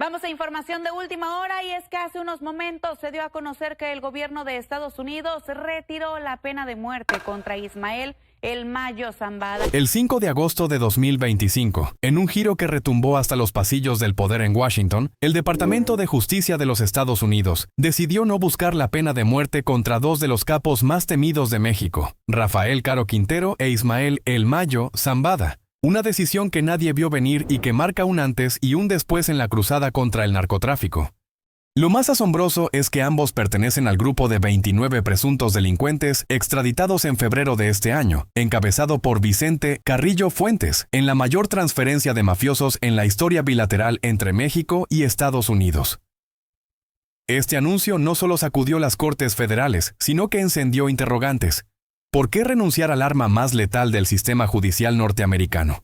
Vamos a información de última hora y es que hace unos momentos se dio a conocer que el gobierno de Estados Unidos retiró la pena de muerte contra Ismael El Mayo Zambada. El 5 de agosto de 2025, en un giro que retumbó hasta los pasillos del poder en Washington, el Departamento de Justicia de los Estados Unidos decidió no buscar la pena de muerte contra dos de los capos más temidos de México, Rafael Caro Quintero e Ismael El Mayo Zambada. Una decisión que nadie vio venir y que marca un antes y un después en la cruzada contra el narcotráfico. Lo más asombroso es que ambos pertenecen al grupo de 29 presuntos delincuentes extraditados en febrero de este año, encabezado por Vicente Carrillo Fuentes, en la mayor transferencia de mafiosos en la historia bilateral entre México y Estados Unidos. Este anuncio no solo sacudió las Cortes Federales, sino que encendió interrogantes. ¿Por qué renunciar al arma más letal del sistema judicial norteamericano?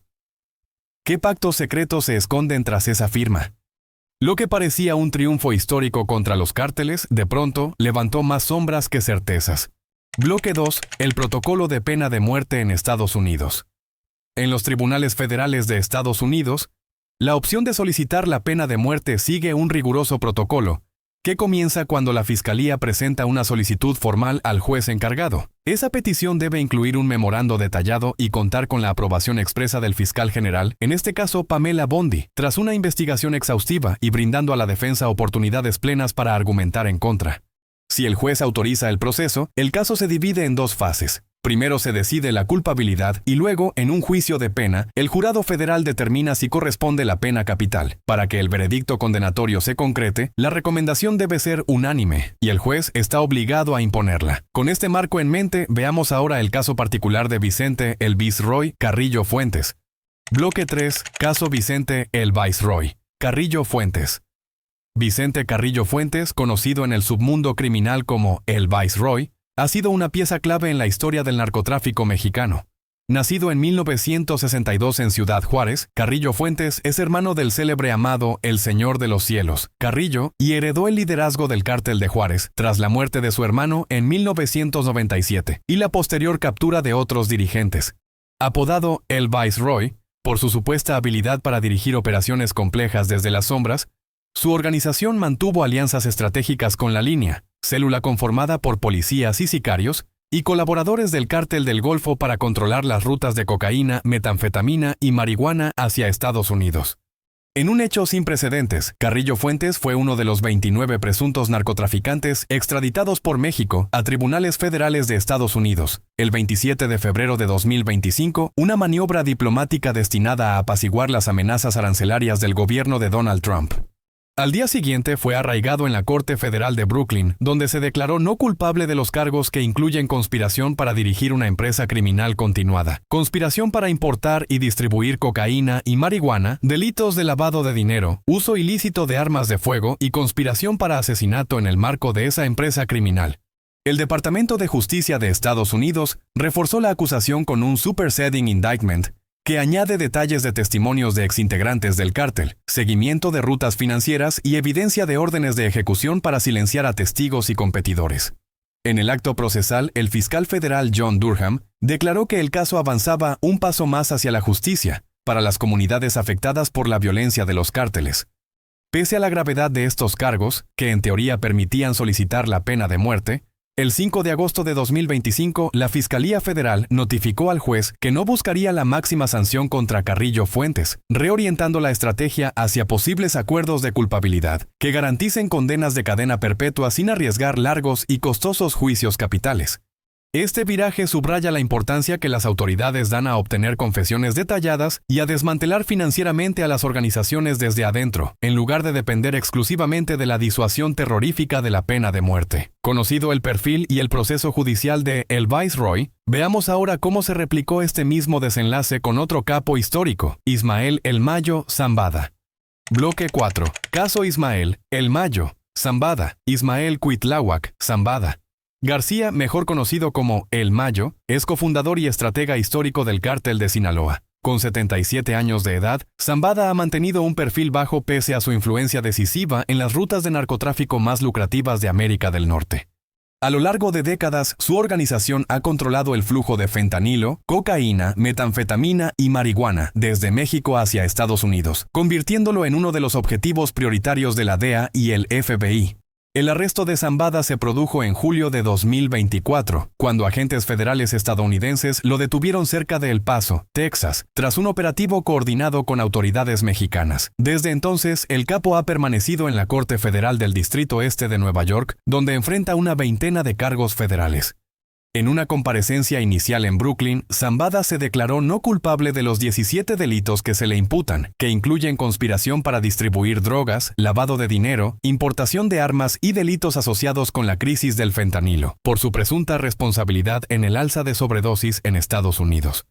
¿Qué pactos secretos se esconden tras esa firma? Lo que parecía un triunfo histórico contra los cárteles, de pronto, levantó más sombras que certezas. Bloque 2. El protocolo de pena de muerte en Estados Unidos. En los tribunales federales de Estados Unidos, la opción de solicitar la pena de muerte sigue un riguroso protocolo, que comienza cuando la Fiscalía presenta una solicitud formal al juez encargado. Esa petición debe incluir un memorando detallado y contar con la aprobación expresa del fiscal general, en este caso Pamela Bondi, tras una investigación exhaustiva y brindando a la defensa oportunidades plenas para argumentar en contra. Si el juez autoriza el proceso, el caso se divide en dos fases. Primero se decide la culpabilidad y luego, en un juicio de pena, el jurado federal determina si corresponde la pena capital. Para que el veredicto condenatorio se concrete, la recomendación debe ser unánime y el juez está obligado a imponerla. Con este marco en mente, veamos ahora el caso particular de Vicente El Viceroy Carrillo Fuentes. Bloque 3. Caso Vicente El Viceroy Carrillo Fuentes. Vicente Carrillo Fuentes, conocido en el submundo criminal como El Viceroy, ha sido una pieza clave en la historia del narcotráfico mexicano. Nacido en 1962 en Ciudad Juárez, Carrillo Fuentes es hermano del célebre Amado El Señor de los Cielos, Carrillo, y heredó el liderazgo del cártel de Juárez tras la muerte de su hermano en 1997 y la posterior captura de otros dirigentes. Apodado El Viceroy, por su supuesta habilidad para dirigir operaciones complejas desde las sombras, su organización mantuvo alianzas estratégicas con la Línea, célula conformada por policías y sicarios, y colaboradores del Cártel del Golfo para controlar las rutas de cocaína, metanfetamina y marihuana hacia Estados Unidos. En un hecho sin precedentes, Carrillo Fuentes fue uno de los 29 presuntos narcotraficantes extraditados por México a tribunales federales de Estados Unidos. El 27 de febrero de 2025, una maniobra diplomática destinada a apaciguar las amenazas arancelarias del gobierno de Donald Trump. Al día siguiente fue arraigado en la Corte Federal de Brooklyn, donde se declaró no culpable de los cargos que incluyen conspiración para dirigir una empresa criminal continuada, conspiración para importar y distribuir cocaína y marihuana, delitos de lavado de dinero, uso ilícito de armas de fuego y conspiración para asesinato en el marco de esa empresa criminal. El Departamento de Justicia de Estados Unidos reforzó la acusación con un superseding indictment, que añade detalles de testimonios de exintegrantes del cártel, seguimiento de rutas financieras y evidencia de órdenes de ejecución para silenciar a testigos y competidores. En el acto procesal, el fiscal federal John Durham declaró que el caso avanzaba un paso más hacia la justicia para las comunidades afectadas por la violencia de los cárteles. Pese a la gravedad de estos cargos, que en teoría permitían solicitar la pena de muerte, el 5 de agosto de 2025, la Fiscalía Federal notificó al juez que no buscaría la máxima sanción contra Carrillo Fuentes, reorientando la estrategia hacia posibles acuerdos de culpabilidad, que garanticen condenas de cadena perpetua sin arriesgar largos y costosos juicios capitales. Este viraje subraya la importancia que las autoridades dan a obtener confesiones detalladas y a desmantelar financieramente a las organizaciones desde adentro, en lugar de depender exclusivamente de la disuasión terrorífica de la pena de muerte. Conocido el perfil y el proceso judicial de El Viceroy, veamos ahora cómo se replicó este mismo desenlace con otro capo histórico, Ismael El Mayo Zambada. Bloque 4. Caso Ismael El Mayo Zambada. Ismael Cuitláhuac Zambada García, mejor conocido como El Mayo, es cofundador y estratega histórico del Cártel de Sinaloa. Con 77 años de edad, Zambada ha mantenido un perfil bajo pese a su influencia decisiva en las rutas de narcotráfico más lucrativas de América del Norte. A lo largo de décadas, su organización ha controlado el flujo de fentanilo, cocaína, metanfetamina y marihuana desde México hacia Estados Unidos, convirtiéndolo en uno de los objetivos prioritarios de la DEA y el FBI. El arresto de Zambada se produjo en julio de 2024, cuando agentes federales estadounidenses lo detuvieron cerca de El Paso, Texas, tras un operativo coordinado con autoridades mexicanas. Desde entonces, el capo ha permanecido en la Corte Federal del Distrito Este de Nueva York, donde enfrenta una veintena de cargos federales. En una comparecencia inicial en Brooklyn, Zambada se declaró no culpable de los 17 delitos que se le imputan, que incluyen conspiración para distribuir drogas, lavado de dinero, importación de armas y delitos asociados con la crisis del fentanilo, por su presunta responsabilidad en el alza de sobredosis en Estados Unidos.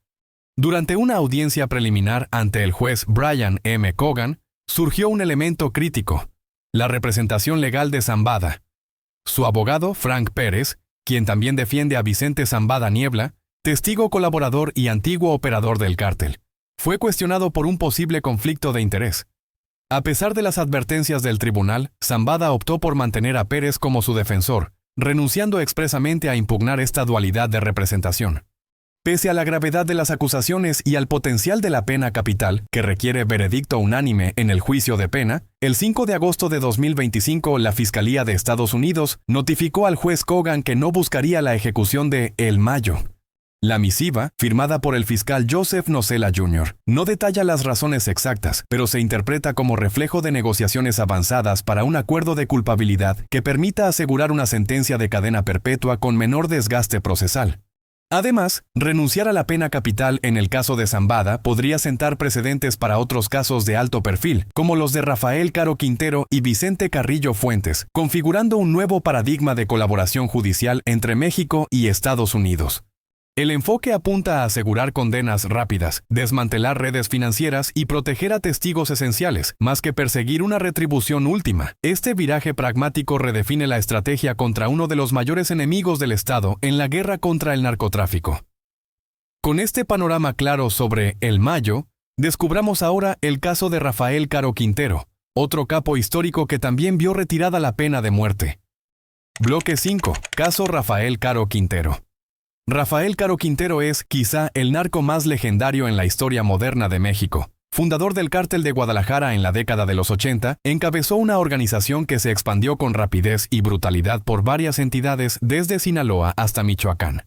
Durante una audiencia preliminar ante el juez Brian M. Cogan, surgió un elemento crítico: la representación legal de Zambada. Su abogado, Frank Pérez, quien también defiende a Vicente Zambada Niebla, testigo colaborador y antiguo operador del cártel, fue cuestionado por un posible conflicto de interés. A pesar de las advertencias del tribunal, Zambada optó por mantener a Pérez como su defensor, renunciando expresamente a impugnar esta dualidad de representación. Pese a la gravedad de las acusaciones y al potencial de la pena capital, que requiere veredicto unánime en el juicio de pena, el 5 de agosto de 2025 la Fiscalía de Estados Unidos notificó al juez Cogan que no buscaría la ejecución de El Mayo. La misiva, firmada por el fiscal Joseph Nocella Jr., no detalla las razones exactas, pero se interpreta como reflejo de negociaciones avanzadas para un acuerdo de culpabilidad que permita asegurar una sentencia de cadena perpetua con menor desgaste procesal. Además, renunciar a la pena capital en el caso de Zambada podría sentar precedentes para otros casos de alto perfil, como los de Rafael Caro Quintero y Vicente Carrillo Fuentes, configurando un nuevo paradigma de colaboración judicial entre México y Estados Unidos. El enfoque apunta a asegurar condenas rápidas, desmantelar redes financieras y proteger a testigos esenciales, más que perseguir una retribución última. Este viraje pragmático redefine la estrategia contra uno de los mayores enemigos del Estado en la guerra contra el narcotráfico. Con este panorama claro sobre El Mayo, descubramos ahora el caso de Rafael Caro Quintero, otro capo histórico que también vio retirada la pena de muerte. Bloque 5. Caso Rafael Caro Quintero. Rafael Caro Quintero es, quizá, el narco más legendario en la historia moderna de México. Fundador del Cártel de Guadalajara en la década de los 80, encabezó una organización que se expandió con rapidez y brutalidad por varias entidades desde Sinaloa hasta Michoacán.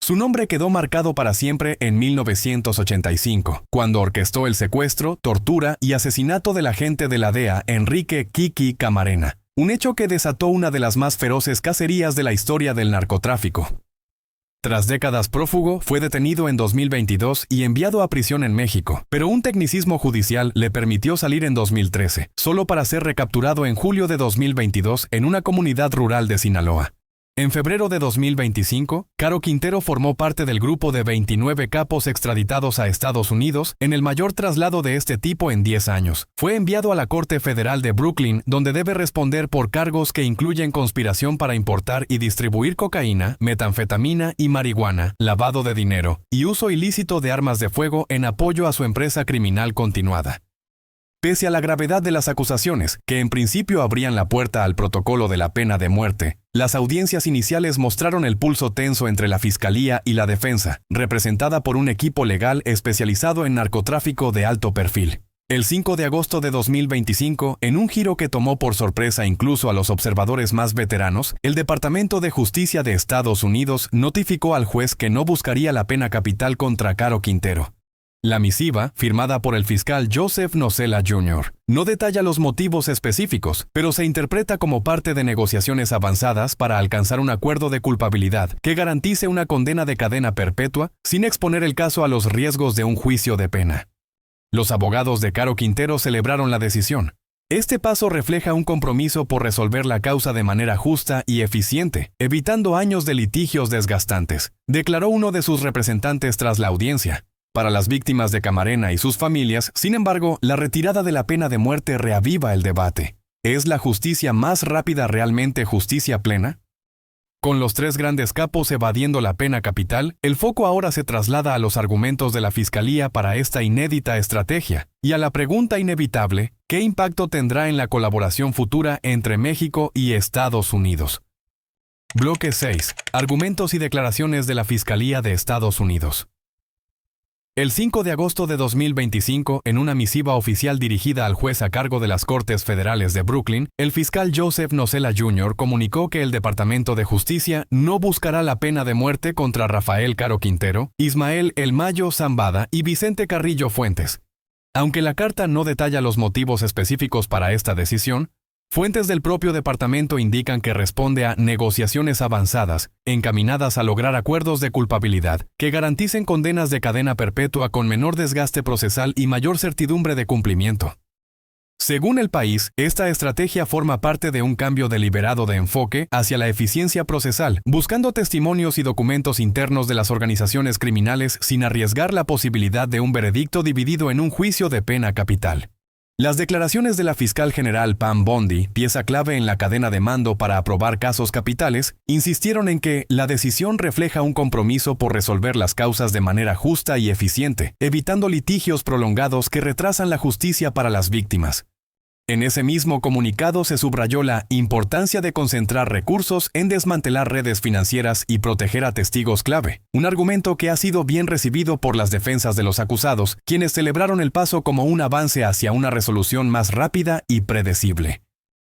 Su nombre quedó marcado para siempre en 1985, cuando orquestó el secuestro, tortura y asesinato del agente de la DEA Enrique Kiki Camarena, un hecho que desató una de las más feroces cacerías de la historia del narcotráfico. Tras décadas prófugo, fue detenido en 2022 y enviado a prisión en México, pero un tecnicismo judicial le permitió salir en 2013, solo para ser recapturado en julio de 2022 en una comunidad rural de Sinaloa. En febrero de 2025, Caro Quintero formó parte del grupo de 29 capos extraditados a Estados Unidos en el mayor traslado de este tipo en 10 años. Fue enviado a la Corte Federal de Brooklyn, donde debe responder por cargos que incluyen conspiración para importar y distribuir cocaína, metanfetamina y marihuana, lavado de dinero y uso ilícito de armas de fuego en apoyo a su empresa criminal continuada. Pese a la gravedad de las acusaciones, que en principio abrían la puerta al protocolo de la pena de muerte, las audiencias iniciales mostraron el pulso tenso entre la Fiscalía y la Defensa, representada por un equipo legal especializado en narcotráfico de alto perfil. El 5 de agosto de 2025, en un giro que tomó por sorpresa incluso a los observadores más veteranos, el Departamento de Justicia de Estados Unidos notificó al juez que no buscaría la pena capital contra Caro Quintero. La misiva, firmada por el fiscal Joseph Nocella Jr., no detalla los motivos específicos, pero se interpreta como parte de negociaciones avanzadas para alcanzar un acuerdo de culpabilidad que garantice una condena de cadena perpetua sin exponer el caso a los riesgos de un juicio de pena. Los abogados de Caro Quintero celebraron la decisión. Este paso refleja un compromiso por resolver la causa de manera justa y eficiente, evitando años de litigios desgastantes, declaró uno de sus representantes tras la audiencia. Para las víctimas de Camarena y sus familias, sin embargo, la retirada de la pena de muerte reaviva el debate. ¿Es la justicia más rápida realmente justicia plena? Con los tres grandes capos evadiendo la pena capital, el foco ahora se traslada a los argumentos de la Fiscalía para esta inédita estrategia, y a la pregunta inevitable, ¿qué impacto tendrá en la colaboración futura entre México y Estados Unidos? Bloque 6. Argumentos y declaraciones de la Fiscalía de Estados Unidos. El 5 de agosto de 2025, en una misiva oficial dirigida al juez a cargo de las Cortes Federales de Brooklyn, el fiscal Joseph Nocella Jr. comunicó que el Departamento de Justicia no buscará la pena de muerte contra Rafael Caro Quintero, Ismael El Mayo Zambada y Vicente Carrillo Fuentes. Aunque la carta no detalla los motivos específicos para esta decisión, fuentes del propio departamento indican que responde a negociaciones avanzadas, encaminadas a lograr acuerdos de culpabilidad que garanticen condenas de cadena perpetua con menor desgaste procesal y mayor certidumbre de cumplimiento. Según El País, esta estrategia forma parte de un cambio deliberado de enfoque hacia la eficiencia procesal, buscando testimonios y documentos internos de las organizaciones criminales sin arriesgar la posibilidad de un veredicto dividido en un juicio de pena capital. Las declaraciones de la fiscal general Pam Bondi, pieza clave en la cadena de mando para aprobar casos capitales, insistieron en que la decisión refleja un compromiso por resolver las causas de manera justa y eficiente, evitando litigios prolongados que retrasan la justicia para las víctimas. En ese mismo comunicado se subrayó la importancia de concentrar recursos en desmantelar redes financieras y proteger a testigos clave, un argumento que ha sido bien recibido por las defensas de los acusados, quienes celebraron el paso como un avance hacia una resolución más rápida y predecible.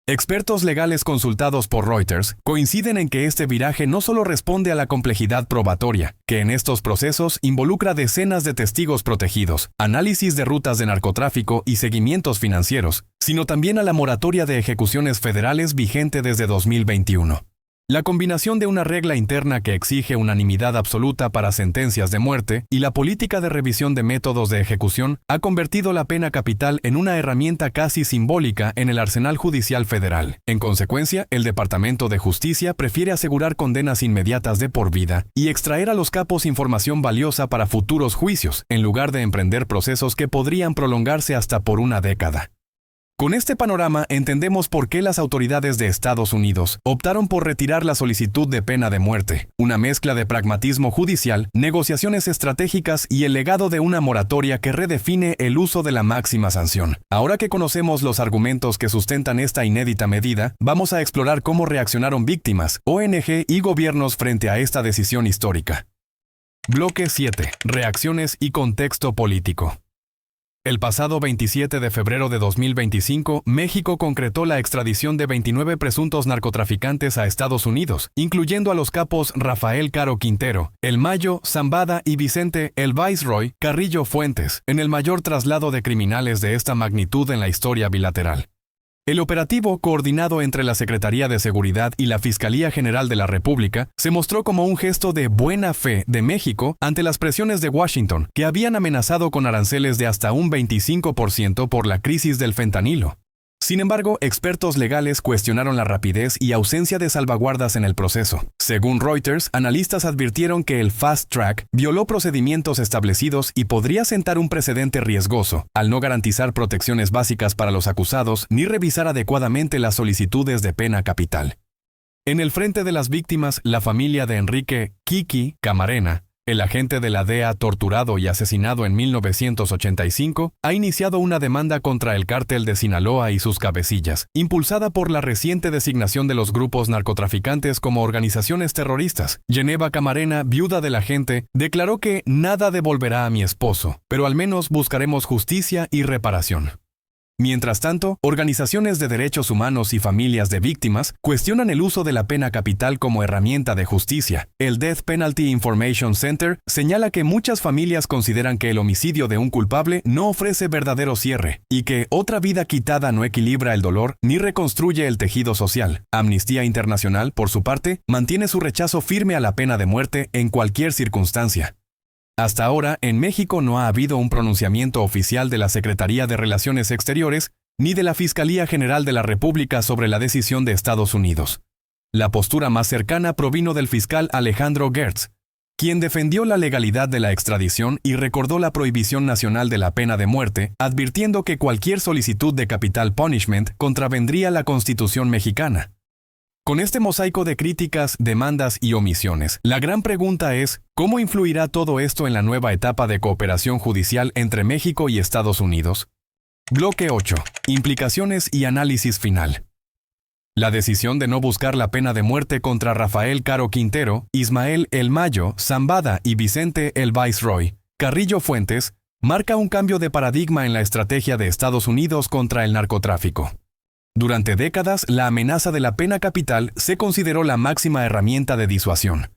Expertos legales consultados por Reuters coinciden en que este viraje no solo responde a la complejidad probatoria, que en estos procesos involucra decenas de testigos protegidos, análisis de rutas de narcotráfico y seguimientos financieros, sino también a la moratoria de ejecuciones federales vigente desde 2021. La combinación de una regla interna que exige unanimidad absoluta para sentencias de muerte y la política de revisión de métodos de ejecución ha convertido la pena capital en una herramienta casi simbólica en el arsenal judicial federal. En consecuencia, el Departamento de Justicia prefiere asegurar condenas inmediatas de por vida y extraer a los capos información valiosa para futuros juicios, en lugar de emprender procesos que podrían prolongarse hasta por una década. Con este panorama entendemos por qué las autoridades de Estados Unidos optaron por retirar la solicitud de pena de muerte, una mezcla de pragmatismo judicial, negociaciones estratégicas y el legado de una moratoria que redefine el uso de la máxima sanción. Ahora que conocemos los argumentos que sustentan esta inédita medida, vamos a explorar cómo reaccionaron víctimas, ONG y gobiernos frente a esta decisión histórica. Bloque 7. Reacciones y contexto político. El pasado 27 de febrero de 2025, México concretó la extradición de 29 presuntos narcotraficantes a Estados Unidos, incluyendo a los capos Rafael Caro Quintero, El Mayo Zambada y Vicente El Viceroy Carrillo Fuentes, en el mayor traslado de criminales de esta magnitud en la historia bilateral. El operativo, coordinado entre la Secretaría de Seguridad y la Fiscalía General de la República, se mostró como un gesto de buena fe de México ante las presiones de Washington, que habían amenazado con aranceles de hasta un 25% por la crisis del fentanilo. Sin embargo, expertos legales cuestionaron la rapidez y ausencia de salvaguardas en el proceso. Según Reuters, analistas advirtieron que el Fast Track violó procedimientos establecidos y podría sentar un precedente riesgoso, al no garantizar protecciones básicas para los acusados ni revisar adecuadamente las solicitudes de pena capital. En el frente de las víctimas, la familia de Enrique Kiki Camarena, el agente de la DEA torturado y asesinado en 1985, ha iniciado una demanda contra el cártel de Sinaloa y sus cabecillas, impulsada por la reciente designación de los grupos narcotraficantes como organizaciones terroristas. Geneva Camarena, viuda del agente, declaró que nada devolverá a mi esposo, pero al menos buscaremos justicia y reparación. Mientras tanto, organizaciones de derechos humanos y familias de víctimas cuestionan el uso de la pena capital como herramienta de justicia. El Death Penalty Information Center señala que muchas familias consideran que el homicidio de un culpable no ofrece verdadero cierre y que otra vida quitada no equilibra el dolor ni reconstruye el tejido social. Amnistía Internacional, por su parte, mantiene su rechazo firme a la pena de muerte en cualquier circunstancia. Hasta ahora, en México no ha habido un pronunciamiento oficial de la Secretaría de Relaciones Exteriores ni de la Fiscalía General de la República sobre la decisión de Estados Unidos. La postura más cercana provino del fiscal Alejandro Gertz, quien defendió la legalidad de la extradición y recordó la prohibición nacional de la pena de muerte, advirtiendo que cualquier solicitud de capital punishment contravendría la Constitución mexicana. Con este mosaico de críticas, demandas y omisiones, la gran pregunta es, ¿cómo influirá todo esto en la nueva etapa de cooperación judicial entre México y Estados Unidos? Bloque 8. Implicaciones y análisis final. La decisión de no buscar la pena de muerte contra Rafael Caro Quintero, Ismael El Mayo Zambada y Vicente El Viceroy Carrillo Fuentes marca un cambio de paradigma en la estrategia de Estados Unidos contra el narcotráfico. Durante décadas, la amenaza de la pena capital se consideró la máxima herramienta de disuasión.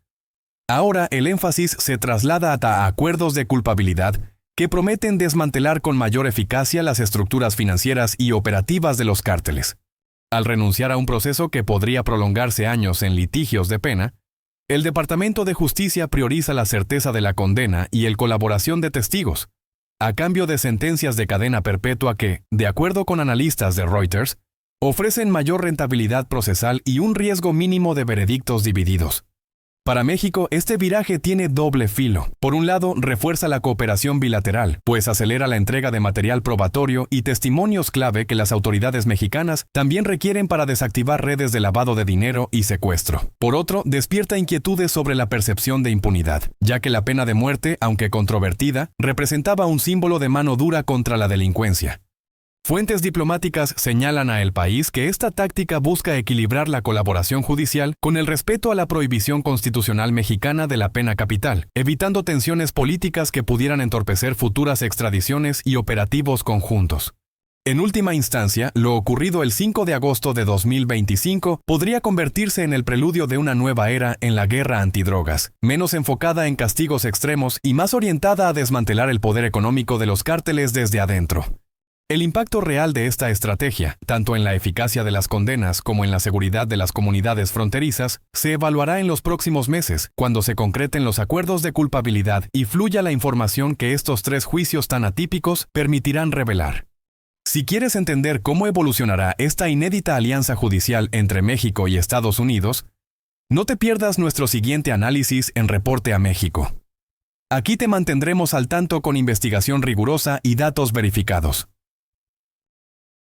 Ahora el énfasis se traslada a acuerdos de culpabilidad que prometen desmantelar con mayor eficacia las estructuras financieras y operativas de los cárteles. Al renunciar a un proceso que podría prolongarse años en litigios de pena, el Departamento de Justicia prioriza la certeza de la condena y el colaboración de testigos, a cambio de sentencias de cadena perpetua que, de acuerdo con analistas de Reuters, ofrecen mayor rentabilidad procesal y un riesgo mínimo de veredictos divididos. Para México, este viraje tiene doble filo. Por un lado, refuerza la cooperación bilateral, pues acelera la entrega de material probatorio y testimonios clave que las autoridades mexicanas también requieren para desactivar redes de lavado de dinero y secuestro. Por otro, despierta inquietudes sobre la percepción de impunidad, ya que la pena de muerte, aunque controvertida, representaba un símbolo de mano dura contra la delincuencia. Fuentes diplomáticas señalan a El País que esta táctica busca equilibrar la colaboración judicial con el respeto a la prohibición constitucional mexicana de la pena capital, evitando tensiones políticas que pudieran entorpecer futuras extradiciones y operativos conjuntos. En última instancia, lo ocurrido el 5 de agosto de 2025 podría convertirse en el preludio de una nueva era en la guerra antidrogas, menos enfocada en castigos extremos y más orientada a desmantelar el poder económico de los cárteles desde adentro. El impacto real de esta estrategia, tanto en la eficacia de las condenas como en la seguridad de las comunidades fronterizas, se evaluará en los próximos meses, cuando se concreten los acuerdos de culpabilidad y fluya la información que estos 3 juicios tan atípicos permitirán revelar. Si quieres entender cómo evolucionará esta inédita alianza judicial entre México y Estados Unidos, no te pierdas nuestro siguiente análisis en Reporte a México. Aquí te mantendremos al tanto con investigación rigurosa y datos verificados.